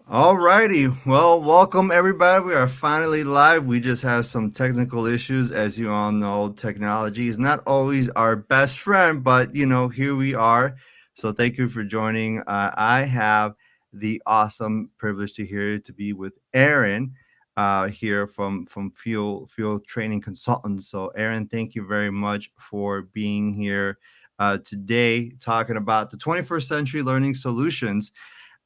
All righty. Well, welcome everybody. We are finally live. We just had some technical issues. As you all know, technology is not always our best friend, but here we are. So thank you for joining. I have the awesome privilege to be with Aaron here from Fuel Training Consultants. So Aaron, thank you very much for being here today, talking about the 21st century learning solutions.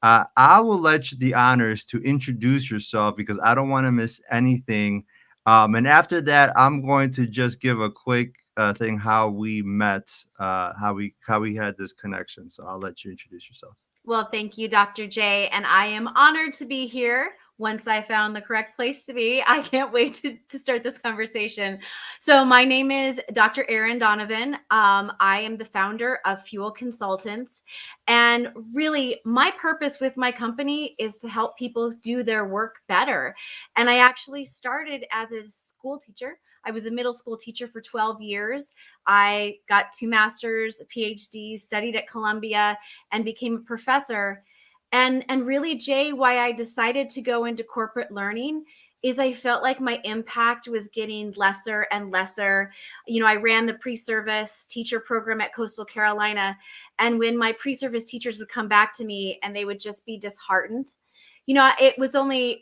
I will let you the honors to introduce yourself because I don't want to miss anything. And after that, I'm going to just give a quick thing how we met, how we had this connection. So I'll let you introduce yourself. Well, thank you, Dr. J. And I am honored to be here once I found the correct place to be. I can't wait to start this conversation. So, my name is Dr. Erin Donovan. I am the founder of Fuel Consultants. And really, my purpose with my company is to help people do their work better. And I actually started as a school teacher. I was a middle school teacher for 12 years. I got 2 masters, a PhD, studied at Columbia, and became a professor. And really, Jay, why I decided to go into corporate learning is I felt like my impact was getting lesser and lesser. I ran the pre-service teacher program at Coastal Carolina, and when my pre-service teachers would come back to me and they would just be disheartened, it was only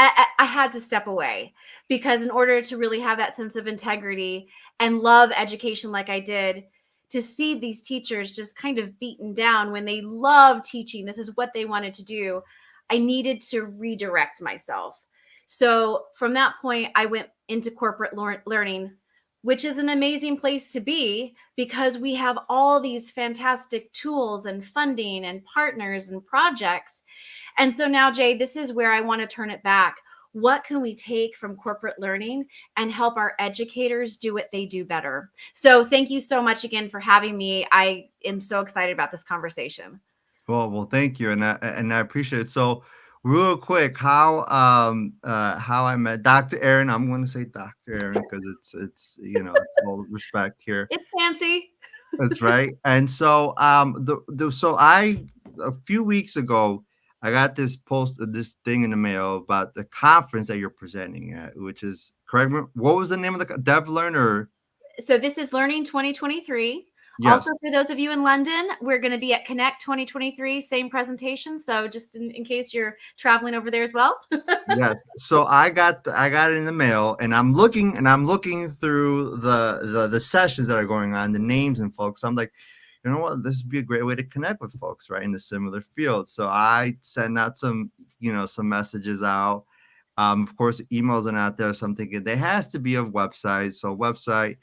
I had to step away, because in order to really have that sense of integrity and love education like I did, to see these teachers just kind of beaten down when they love teaching, this is what they wanted to do, I needed to redirect myself. So from that point, I went into corporate learning, which is an amazing place to be because we have all these fantastic tools and funding and partners and projects. And so now, Jay, this is where I want to turn it back. What can we take from corporate learning and help our educators do what they do better? So thank you so much again for having me. I am so excited about this conversation. Well, thank you, and I appreciate it. So, real quick, how I met Dr. Aaron. I'm going to say Dr. Aaron because it's all respect here. It's fancy. That's right. And so I a few weeks ago I got this thing in the mail about the conference that you're presenting at, which is correct me, what was the name of the DevLearn or So this is Learning 2023. Also, yes. for those of you in London, we're going to be at Connect 2023, same presentation. So just in case you're traveling over there as well. Yes. So I got it in the mail and I'm looking through the sessions that are going on, the names and folks. I'm like, you know what, this would be a great way to connect with folks, right, in the similar field. So I send out some messages out. Of course, emails are out there. So I'm thinking there has to be a website. So website,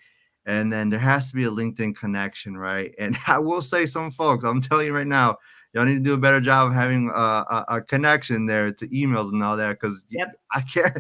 and then there has to be a LinkedIn connection, right? And I will say some folks, I'm telling you right now, y'all need to do a better job of having a connection there to emails and all that because Yep. I can't,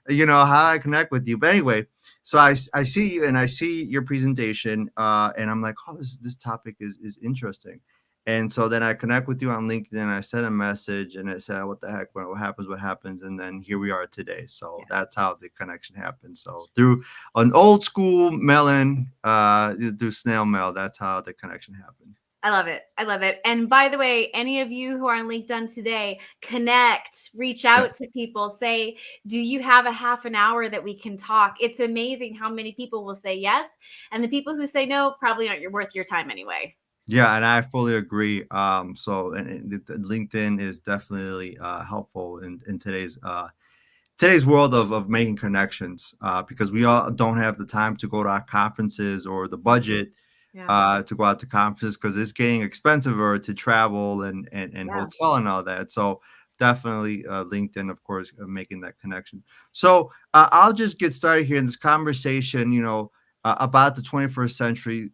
how I connect with you. But anyway, so I see you and I see your presentation, and I'm like, oh, this topic is interesting. And so then I connect with you on LinkedIn. I sent a message and it said, what the heck, what happens, what happens. And then here we are today. So that's how the connection happened. So through an old school mail-in, through snail mail, that's how the connection happened. I love it. I love it. And by the way, any of you who are on LinkedIn today, connect, reach out to Yes. people, say, do you have a half an hour that we can talk? It's amazing how many people will say yes. And the people who say no probably aren't worth your time anyway. Yeah, and I fully agree. So LinkedIn is definitely helpful in today's world of making connections because we all don't have the time to go to our conferences or the Mhm. budget Yeah. to go out to conferences because it's getting expensive to travel and Yeah. hotel and all that. So definitely LinkedIn, of course, making that connection. So I'll just get started here in this conversation, about the 21st century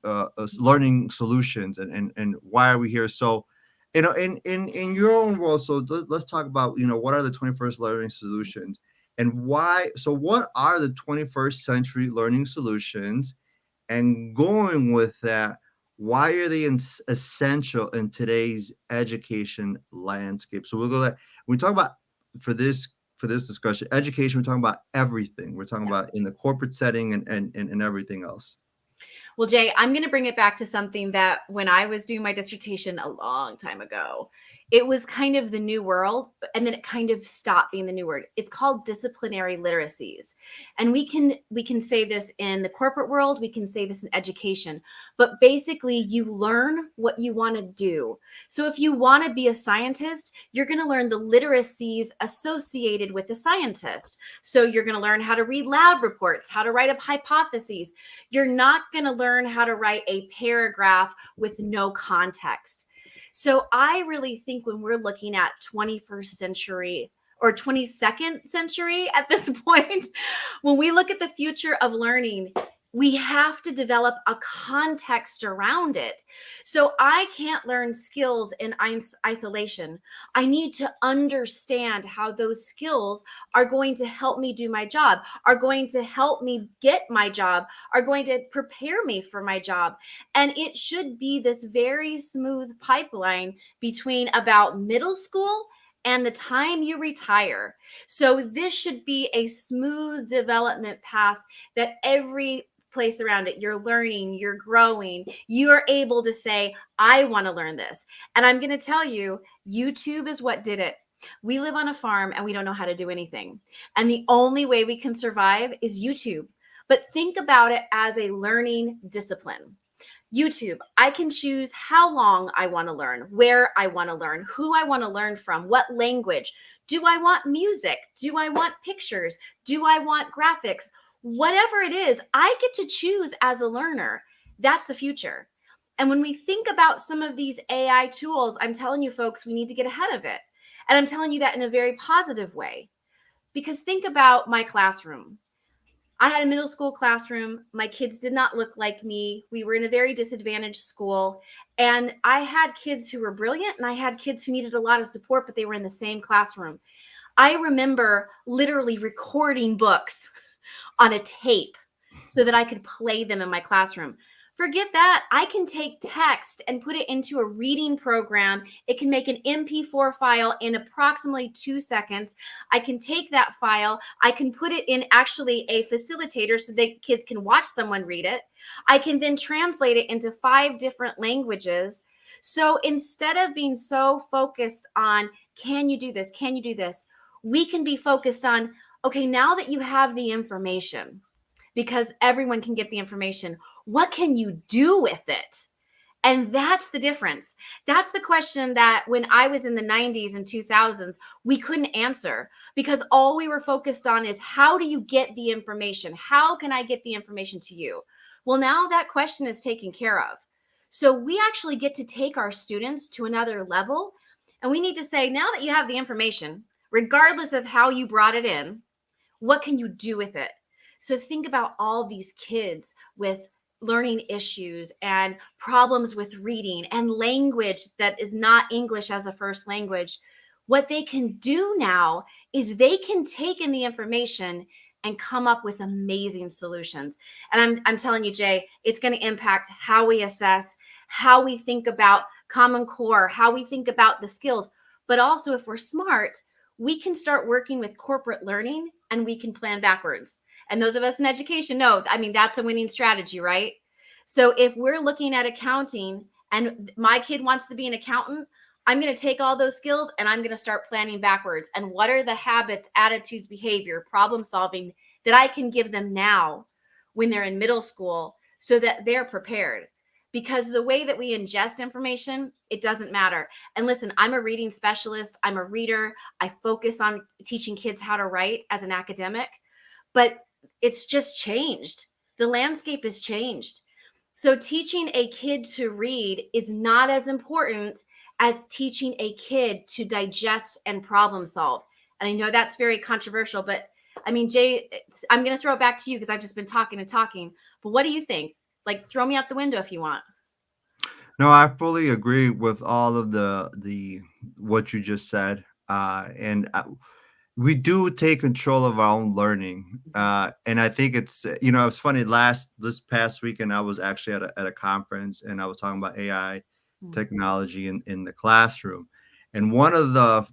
learning solutions and why are we here. So, in your own world, so let's talk about, what are the 21st learning solutions and why. So, what are the 21st century learning solutions? And going with that, why are they essential in today's education landscape? So we'll go that we talk about for this discussion, education. We're talking about everything. We're talking about in the corporate setting and everything else. Well, Jay, I'm going to bring it back to something that when I was doing my dissertation a long time ago, it was kind of the new world, and then it kind of stopped being the new word. It's called disciplinary literacies. And we can say this in the corporate world, we can say this in education, but basically you learn what you want to do. So if you want to be a scientist, you're going to learn the literacies associated with the scientist. So you're going to learn how to read lab reports, how to write up hypotheses. You're not going to learn how to write a paragraph with no context. So I really think when we're looking at 21st century or 22nd century at this point, when we look at the future of learning, we have to develop a context around it. So I can't learn skills in isolation. I need to understand how those skills are going to help me do my job, are going to help me get my job, are going to prepare me for my job. And it should be this very smooth pipeline between about middle school and the time you retire. So this should be a smooth development path that every place around it, you're learning, you're growing, you're able to say, I want to learn this. And I'm going to tell you, YouTube is what did it. We live on a farm and we don't know how to do anything. And the only way we can survive is YouTube. But think about it as a learning discipline. YouTube, I can choose how long I want to learn, where I want to learn, who I want to learn from, what language. Do I want music? Do I want pictures? Do I want graphics? Whatever it is, I get to choose as a learner. That's the future. And when we think about some of these AI tools, I'm telling you, folks, we need to get ahead of it. And I'm telling you that in a very positive way. Because think about my classroom. I had a middle school classroom. My kids did not look like me. We were in a very disadvantaged school. And I had kids who were brilliant, and I had kids who needed a lot of support, but they were in the same classroom. I remember literally recording books on a tape so that I could play them in my classroom. Forget that. I can take text and put it into a reading program. It can make an MP4 file in approximately 2 seconds. I can take that file. I can put it in actually a facilitator so that kids can watch someone read it. I can then translate it into 5 different languages. So instead of being so focused on, can you do this? Can you do this? We can be focused on, okay, now that you have the information, because everyone can get the information, what can you do with it? And that's the difference. That's the question that when I was in the 90s and 2000s, we couldn't answer, because all we were focused on is, how do you get the information? How can I get the information to you? Well, now that question is taken care of. So we actually get to take our students to another level. And we need to say, now that you have the information, regardless of how you brought it in, what can you do with it? So think about all these kids with learning issues and problems with reading and language that is not English as a first language. What they can do now is they can take in the information and come up with amazing solutions. And I'm telling you, Jay, it's going to impact how we assess, how we think about Common Core, how we think about the skills. But also, if we're smart, we can start working with corporate learning and we can plan backwards. And those of us in education know, I mean, that's a winning strategy, right? So if we're looking at accounting and my kid wants to be an accountant, I'm going to take all those skills and I'm going to start planning backwards. And what are the habits, attitudes, behavior, problem solving that I can give them now when they're in middle school so that they're prepared? Because the way that we ingest information, it doesn't matter. And listen, I'm a reading specialist. I'm a reader. I focus on teaching kids how to write as an academic, but it's just changed. The landscape has changed. So teaching a kid to read is not as important as teaching a kid to digest and problem solve. And I know that's very controversial, but I mean, Jay, I'm going to throw it back to you because I've just been talking and talking. But what do you think? Like, throw me out the window if you want. No, I fully agree with all of the what you just said. And we do take control of our own learning. And I think it's, it's funny. This past weekend, I was actually at a conference and I was talking about AI technology in the classroom. And one of the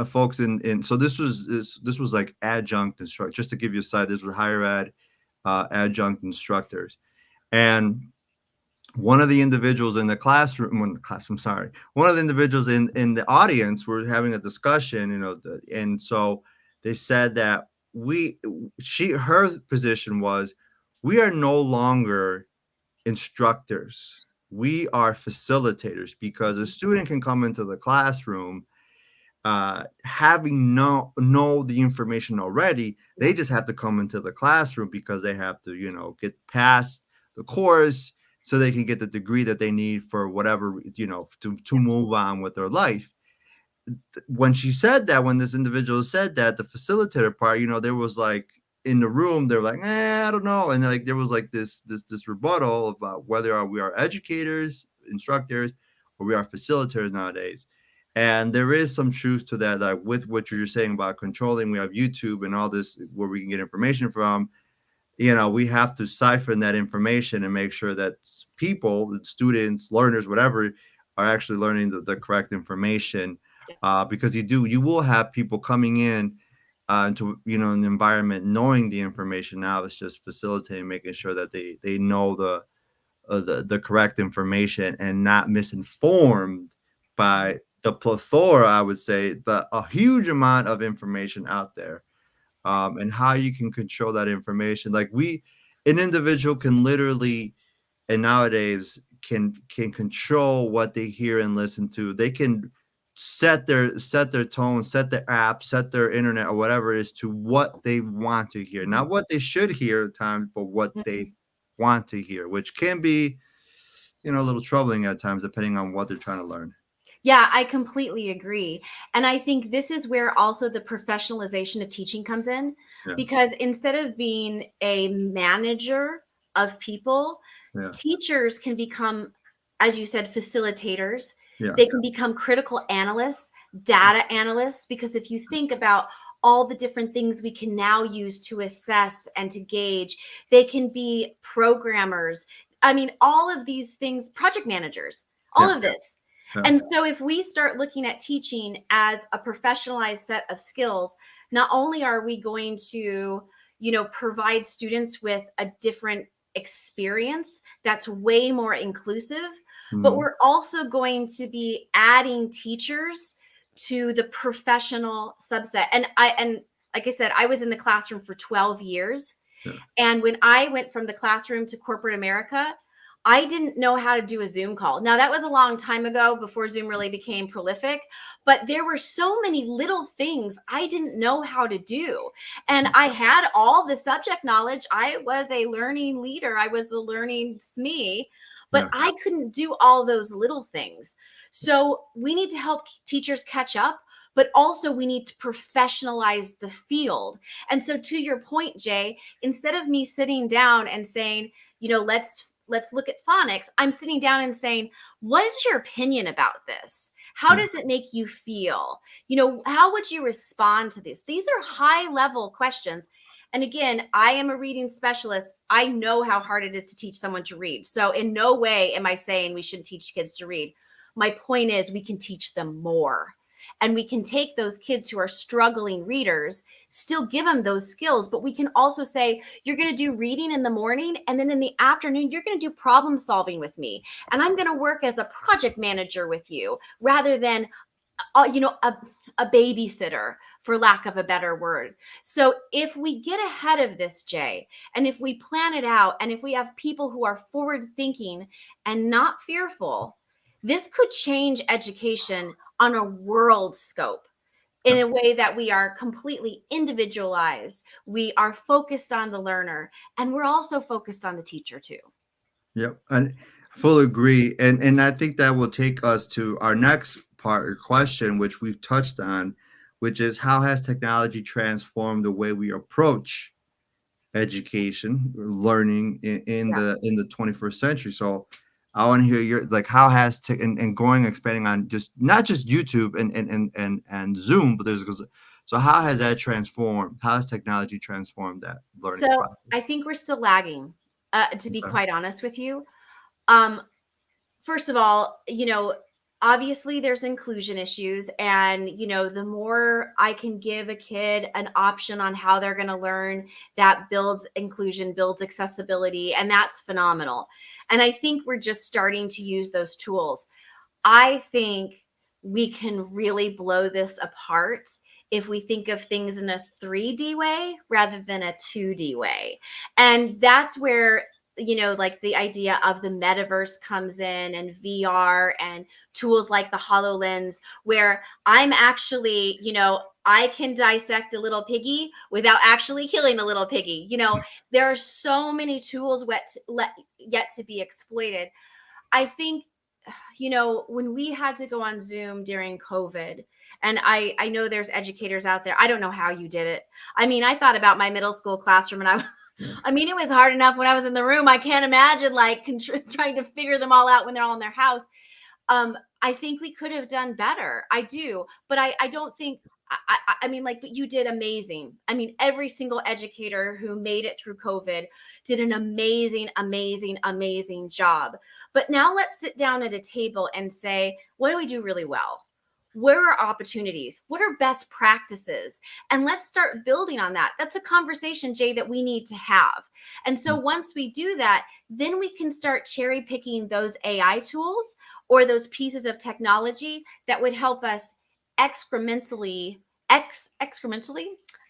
folks so this was like adjunct instructor, just to give you a side, this was higher ed adjunct instructors. And one of the individuals in the one of the individuals in the audience were having a discussion, and so they said that her position was, we are no longer instructors, we are facilitators, because a student can come into the classroom having know the information already. They just have to come into the classroom because they have to, get past the course so they can get the degree that they need for whatever, to move on with their life. When she said that, when this individual said that, the facilitator part, there was like, in the room, they're like, I don't know. And like, there was like this rebuttal about whether we are educators, instructors, or we are facilitators nowadays. And there is some truth to that, like with what you're saying about controlling. We have YouTube and all this where we can get information from. We have to siphon that information and make sure that people, students, learners, whatever, are actually learning the correct information. Because you will have people coming in into an environment knowing the information. Now it's just facilitating, making sure that they know the correct information and not misinformed by the plethora, I would say, but a huge amount of information out there. And how you can control that information. Like an individual can literally, and nowadays can control what they hear and listen to. They can set their tone, set their app, set their internet, or whatever it is, to what they want to hear, not what they should hear at times, but what they want to hear, which can be, a little troubling at times, depending on what they're trying to learn. Yeah, I completely agree. And I think this is where also the professionalization of teaching comes in, Yeah. because instead of being a manager of people, Yeah. teachers can become, as you said, facilitators. Yeah. They can become critical analysts, data analysts, because if you think about all the different things we can now use to assess and to gauge, they can be programmers. I mean, all of these things, project managers, all of this. Yeah. And so if we start looking at teaching as a professionalized set of skills, not only are we going to, provide students with a different experience that's way more inclusive, but we're also going to be adding teachers to the professional subset. And like I said, I was in the classroom for 12 years. Yeah. And when I went from the classroom to corporate America, I didn't know how to do a Zoom call. Now, that was a long time ago, before Zoom really became prolific, but there were so many little things I didn't know how to do. And I had all the subject knowledge. I was a learning leader. I was a learning SME, but I couldn't do all those little things. So we need to help teachers catch up, but also we need to professionalize the field. And so to your point, Jay, instead of me sitting down and saying, let's look at phonics, I'm sitting down and saying, what is your opinion about this? How does it make you feel? How would you respond to this? These are high level questions. And again, I am a reading specialist. I know how hard it is to teach someone to read. So in no way am I saying we shouldn't teach kids to read. My point is, we can teach them more. And we can take those kids who are struggling readers, still give them those skills, but we can also say, you're going to do reading in the morning, and then in the afternoon, you're going to do problem solving with me. And I'm going to work as a project manager with you, rather than, a babysitter, for lack of a better word. So if we get ahead of this, Jay, and if we plan it out, and if we have people who are forward thinking and not fearful, this could change education on a world scope, in a way that we are completely individualized. We are focused on the learner, and we're also focused on the teacher too. Yep. And fully agree. And I think that will take us to our next part or question, which we've touched on, which is, how has technology transformed the way we approach education, learning in the 21st century? So I want to hear your, like, how has and going, expanding on just not just YouTube and Zoom, but so how has that transformed? How has technology transformed that learning process? I think we're still lagging, to be quite honest with you. First of all, obviously there's inclusion issues, and the more I can give a kid an option on how they're going to learn, that builds inclusion, builds accessibility, and that's phenomenal. And I think we're just starting to use those tools. I think we can really blow this apart if we think of things in a 3D way rather than a 2D way. And that's where, like the idea of the metaverse comes in, and VR and tools like the HoloLens, where I'm actually, I can dissect a little piggy without actually killing a little piggy. There are so many tools yet to be exploited. I think, when we had to go on Zoom during COVID, and I know there's educators out there. I don't know how you did it. I mean, I thought about my middle school classroom, and I mean, it was hard enough when I was in the room. I can't imagine like trying to figure them all out when they're all in their house. I think we could have done better. I do, but I don't think. I mean, like, but you did amazing. I mean, every single educator who made it through COVID did an amazing, amazing, amazing job. But now let's sit down at a table and say, what do we do really well? Where are opportunities? What are best practices? And let's start building on that. That's a conversation, Jay, that we need to have. And so once we do that, then we can start cherry picking those AI tools or those pieces of technology that would help us excrementally,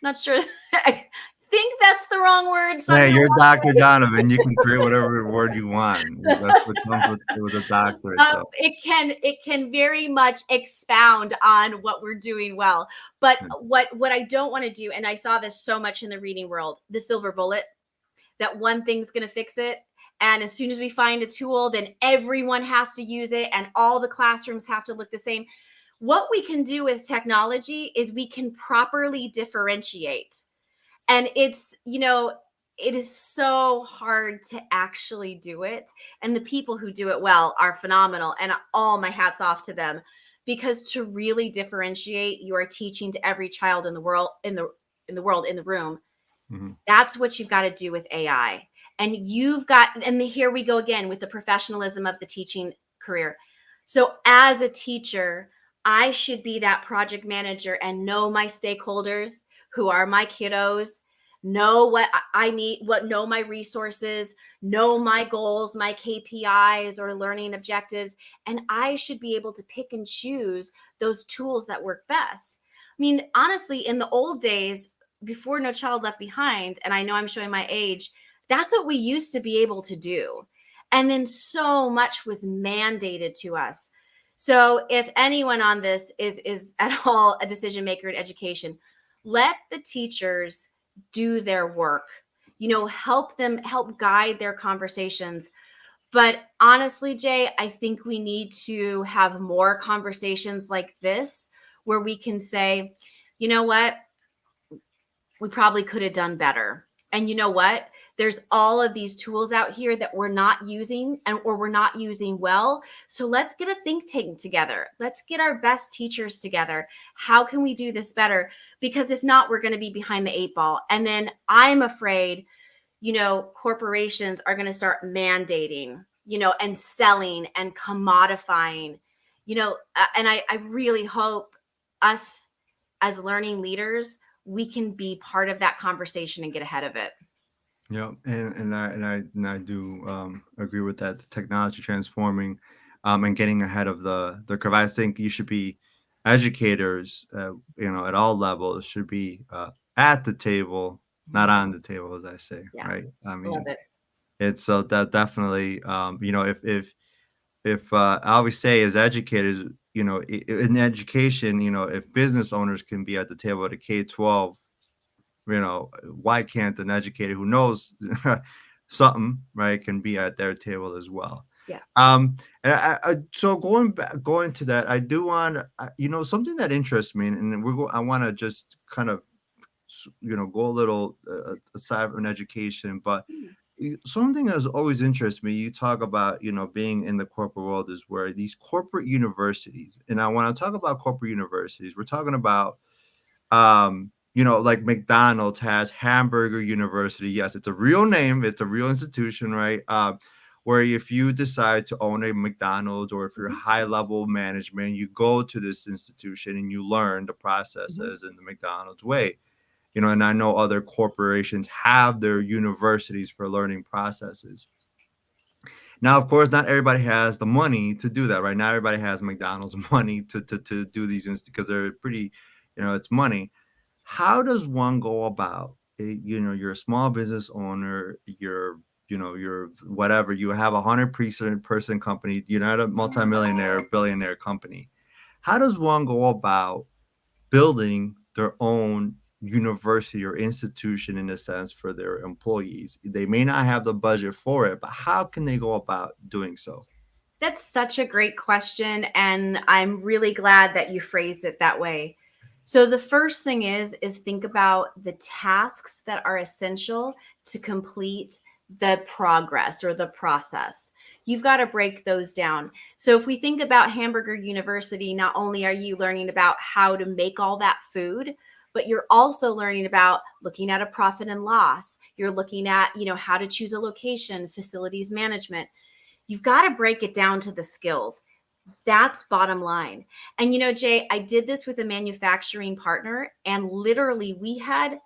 not sure. I think that's the wrong word. So Hey, you're Dr. Donovan. You can create whatever word you want. That's what comes with a doctorate. So. It can very much expound on what we're doing well. But what I don't want to do, and I saw this so much in the reading world, the silver bullet, that one thing's going to fix it. And as soon as we find a tool, then everyone has to use it, and all the classrooms have to look the same. What we can do with technology is we can properly differentiate. And it's, it is so hard to actually do it. And the people who do it well are phenomenal. And all my hats off to them, because to really differentiate, you are teaching to every child in the world, in the room. Mm-hmm. That's what you've got to do with AI. And here we go again with the professionalism of the teaching career. So as a teacher, I should be that project manager and know my stakeholders, who are my kiddos, know what I need, know my resources, know my goals, my KPIs or learning objectives. And I should be able to pick and choose those tools that work best. I mean, honestly, in the old days, before No Child Left Behind, and I know I'm showing my age, that's what we used to be able to do. And then so much was mandated to us. So if anyone on this is at all a decision maker in education, let the teachers do their work, help guide their conversations. But honestly, Jay, I think we need to have more conversations like this, where we can say, you know what, we probably could have done better. And you know what? There's all of these tools out here that we're not using or we're not using well. So let's get a think tank together. Let's get our best teachers together. How can we do this better? Because if not, we're going to be behind the 8 ball. And then I'm afraid, corporations are going to start mandating, and selling and commodifying, and I really hope us as learning leaders, we can be part of that conversation and get ahead of it. Yeah, and I do agree with that. The technology transforming, and getting ahead of the curve. I think you should be educators, at all levels should be at the table, not on the table, as I say. Yeah. Right. I mean, love it. It's so that definitely, if I always say as educators, in education, if business owners can be at the table at a K-12. Why can't an educator who knows something, right, can be at their table as well? Yeah. And so going to that, I do want, something that interests me, and I want to just kind of, go a little aside from education, but something that's always interests me. You talk about, being in the corporate world is where these corporate universities, and I want to talk about corporate universities. We're talking about, like McDonald's has Hamburger University. Yes, it's a real name. It's a real institution, right? where if you decide to own a McDonald's or if you're Mhm, high level management, you go to this institution and you learn the mhm. processes in the McDonald's way. And I know other corporations have their universities for learning processes. Now, of course, not everybody has the money to do that, right? Not everybody has McDonald's money to do these because they're pretty, it's money. How does one go about it? You're a small business owner, you're whatever, you have 100-person company, you're not a multimillionaire, billionaire company. How does one go about building their own university or institution in a sense for their employees? They may not have the budget for it, but how can they go about doing so? That's such a great question, and I'm really glad that you phrased it that way. So the first thing is think about the tasks that are essential to complete the progress or the process. You've got to break those down. So if we think about Hamburger University, not only are you learning about how to make all that food, but you're also learning about looking at a profit and loss. You're looking at, how to choose a location, facilities management. You've got to break it down to the skills. That's bottom line. And Jay, I did this with a manufacturing partner, and literally we had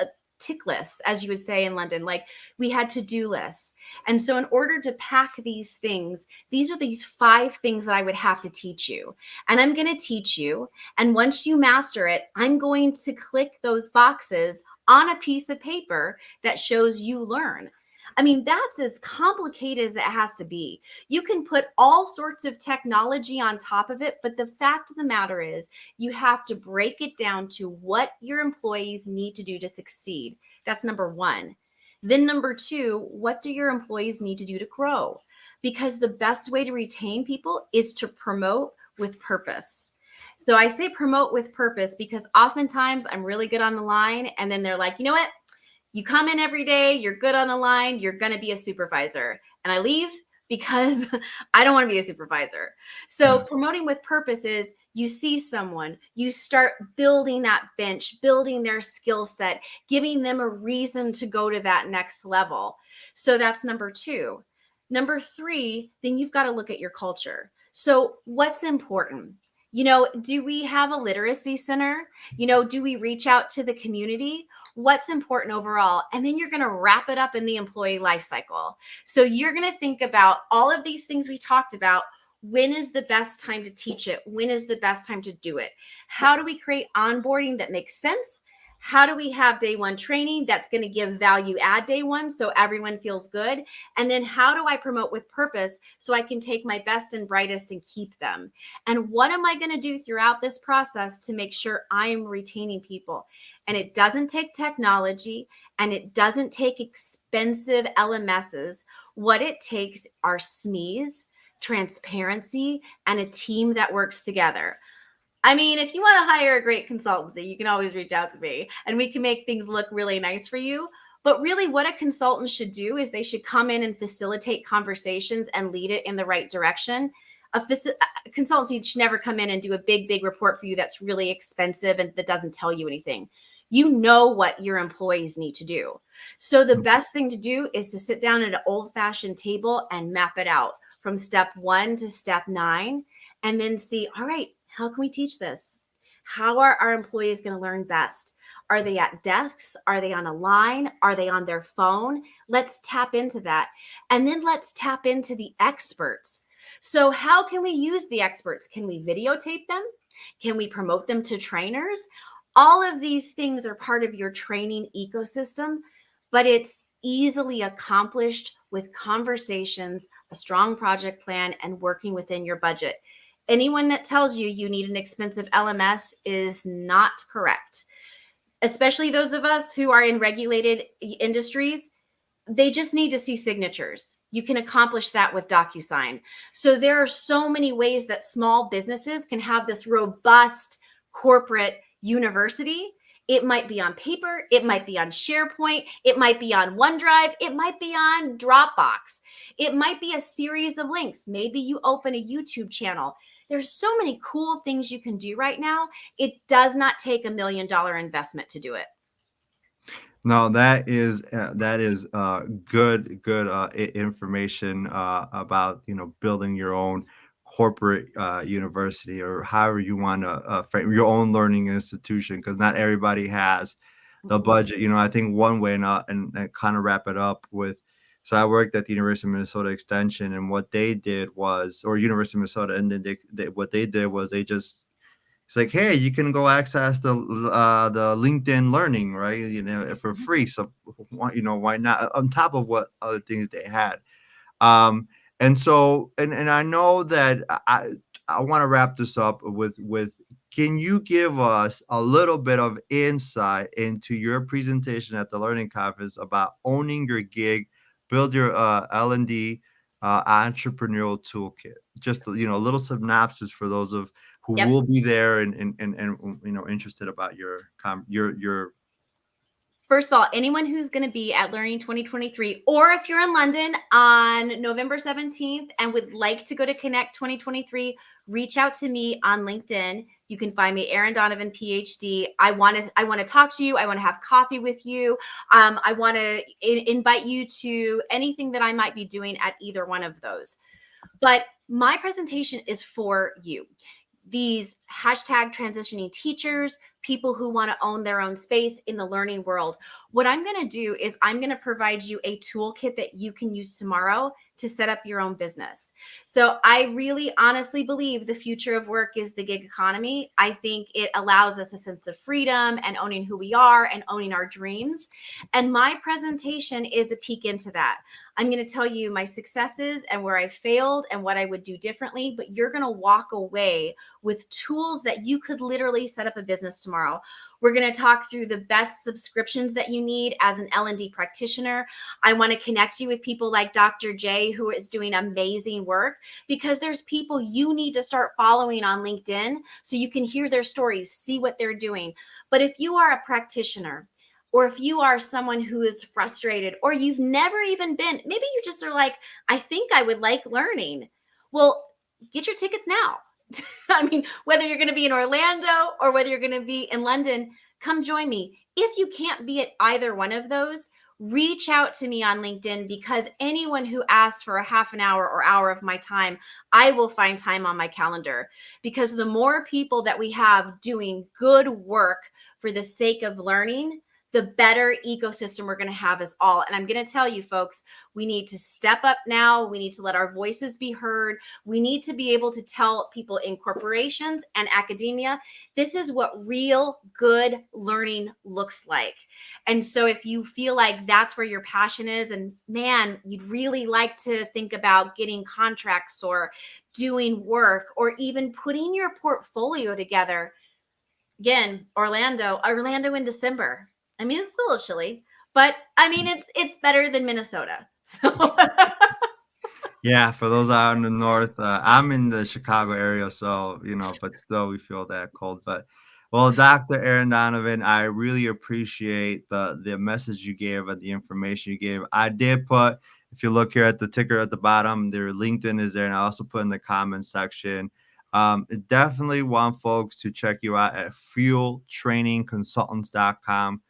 a tick lists, as you would say in London, like we had to-do lists. And so in order to pack these things, these are these 5 things that I would have to teach you. And I'm going to teach you. And once you master it, I'm going to click those boxes on a piece of paper that shows you learn. I mean, that's as complicated as it has to be. You can put all sorts of technology on top of it, but the fact of the matter is, you have to break it down to what your employees need to do to succeed. That's number one. Then, number two, what do your employees need to do to grow? Because the best way to retain people is to promote with purpose. So I say promote with purpose because oftentimes I'm really good on the line, and then they're like, you know what? You come in every day, you're good on the line, you're going to be a supervisor. And I leave because I don't want to be a supervisor. So Yeah. promoting with purpose is you see someone, you start building that bench, building their skill set, giving them a reason to go to that next level. So that's number two. Number three, then you've got to look at your culture. So what's important? Do we have a literacy center? Do we reach out to the community? What's important overall? And then you're going to wrap it up in the employee life cycle. So you're going to think about all of these things we talked about. When is the best time to teach it? When is the best time to do it? How do we create onboarding that makes sense? How do we have day one training that's going to give value add day one so everyone feels good? And then how do I promote with purpose so I can take my best and brightest and keep them? And what am I going to do throughout this process to make sure I am retaining people? And it doesn't take technology and it doesn't take expensive LMSs. What it takes are SMEs, transparency, and a team that works together. I mean, if you want to hire a great consultancy, you can always reach out to me and we can make things look really nice for you. But really, what a consultant should do is they should come in and facilitate conversations and lead it in the right direction. A consultancy should never come in and do a big report for you that's really expensive and that doesn't tell you anything. You know what your employees need to do. So the best thing to do is to sit down at an old-fashioned table and map it out from step 1 to step 9, and then see, all right, how can we teach this? How are our employees going to learn best? Are they at desks? Are they on a line? Are they on their phone? Let's tap into that. And then let's tap into the experts. So how can we use the experts? Can we videotape them? Can we promote them to trainers? All of these things are part of your training ecosystem, but it's easily accomplished with conversations, a strong project plan, and working within your budget. Anyone that tells you you need an expensive LMS is not correct, especially those of us who are in regulated industries. They just need to see signatures. You can accomplish that with DocuSign. So there are so many ways that small businesses can have this robust corporate university. It might be on paper, it might be on SharePoint, it might be on OneDrive, it might be on Dropbox. It might be a series of links. Maybe you open a YouTube channel. There's so many cool things you can do right now. It does not take $1 million investment to do it. No, that is good information about building your own corporate university, or however you want to frame your own learning institution, because not everybody has the Mhm. budget. I think one way, and kind of wrap it up with. So I worked at the University of Minnesota Extension, and what they did was, or University of Minnesota, and then what they did was they just it's like, hey, you can go access the LinkedIn Learning, right? For Mhm. free. So why not? On top of what other things they had. Um, and I know that I want to wrap this up with can you give us a little bit of insight into your presentation at the Learning Conference about owning your gig, build your L&D entrepreneurial toolkit? Just a little synopsis for those of who Yep. will be there and interested about your First of all, anyone who's going to be at Learning 2023, or if you're in London on November 17th and would like to go to Connect 2023, reach out to me on LinkedIn. You can find me, Erin Donovan, PhD. I want to talk to you. I want to have coffee with you. I want to invite you to anything that I might be doing at either one of those. But my presentation is for you, these hashtag transitioning teachers, people who want to own their own space in the learning world. What I'm going to do is I'm going to provide you a toolkit that you can use tomorrow to set up your own business. So I really honestly believe the future of work is the gig economy. I think it allows us a sense of freedom and owning who we are and owning our dreams. And my presentation is a peek into that. I'm going to tell you my successes and where I failed and what I would do differently, but you're going to walk away with tools that you could literally set up a business tomorrow. We're going to talk through the best subscriptions that you need as an L&D practitioner. I want to connect you with people like Dr. J, who is doing amazing work, because there's people you need to start following on LinkedIn so you can hear their stories, see what they're doing. But if you are a practitioner, or if you are someone who is frustrated, or you've never even been, maybe you just are like, I think I would like learning. Well, get your tickets now. I mean, whether you're going to be in Orlando or whether you're going to be in London, come join me. If you can't be at either one of those, reach out to me on LinkedIn, because anyone who asks for a half an hour or hour of my time, I will find time on my calendar, because the more people that we have doing good work for the sake of learning, the better ecosystem we're going to have as all. And I'm going to tell you, folks, we need to step up now. We need to let our voices be heard. We need to be able to tell people in corporations and academia, this is what real good learning looks like. And so if you feel like that's where your passion is, and man, you'd really like to think about getting contracts or doing work or even putting your portfolio together, again, Orlando in December. I mean, it's a little chilly, but I mean, it's better than Minnesota. So Yeah, for those out in the north, I'm in the Chicago area, so but still we feel that cold. But well, Dr. Erin Donovan, I really appreciate the message you gave and the information you gave. I did put, if you look here at the ticker at the bottom, their LinkedIn is there, and I also put in the comments section. Definitely want folks to check you out at fueltrainingconsultants.com,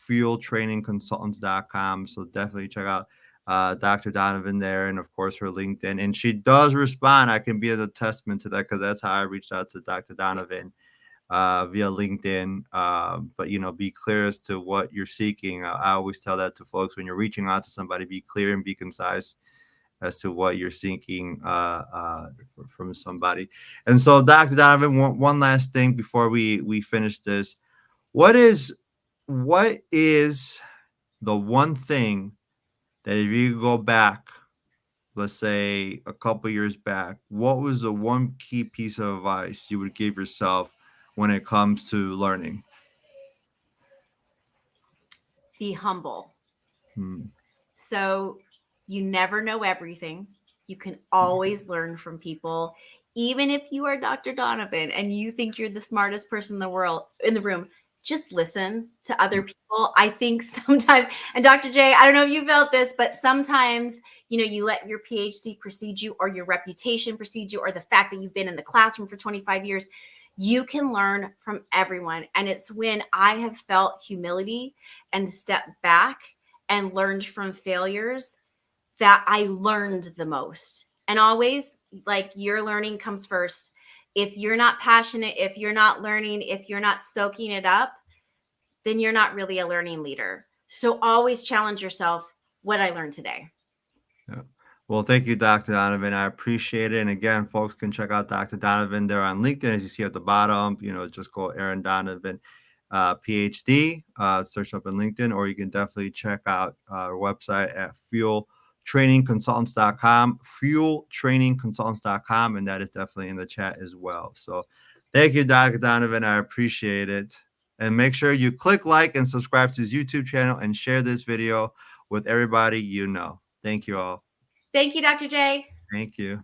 fueltrainingconsultants.com. So definitely check out Dr. Donovan there, and of course her LinkedIn. And she does respond. I can be a testament to that, because that's how I reached out to Dr. Donovan via LinkedIn. But be clear as to what you're seeking. I always tell that to folks: when you're reaching out to somebody, be clear and be concise as to what you're seeking from somebody. And so, Dr. Donovan, one last thing before we finish this: what is what is the one thing that, if you could go back, let's say a couple years back, what was the one key piece of advice you would give yourself when it comes to learning? be humble. Hmm. So you never know everything. You can always learn from people. Even if you are Dr. Donovan and you think you're the smartest person in the world in the room, just listen to other people. I think sometimes, and Dr. J, I don't know if you felt this, but sometimes, you let your PhD precede you, or your reputation precede you, or the fact that you've been in the classroom for 25 years. You can learn from everyone. And it's when I have felt humility and stepped back and learned from failures that I learned the most. And always, like, your learning comes first. If you're not passionate, if you're not learning, if you're not soaking it up, then you're not really a learning leader. So always challenge yourself. What I learned today. Yeah. Well, thank you, Dr. Donovan. I appreciate it. And again, folks can check out Dr. Donovan there on LinkedIn, as you see at the bottom. Just go Aaron Donovan, PhD, search up in LinkedIn, or you can definitely check out our website at fueltrainingconsultants.com, fueltrainingconsultants.com, and that is definitely in the chat as well. So thank you, Dr. Donovan. I appreciate it. And make sure you click like and subscribe to his YouTube channel and share this video with everybody you know. Thank you all. Thank you, Dr. J. Thank you.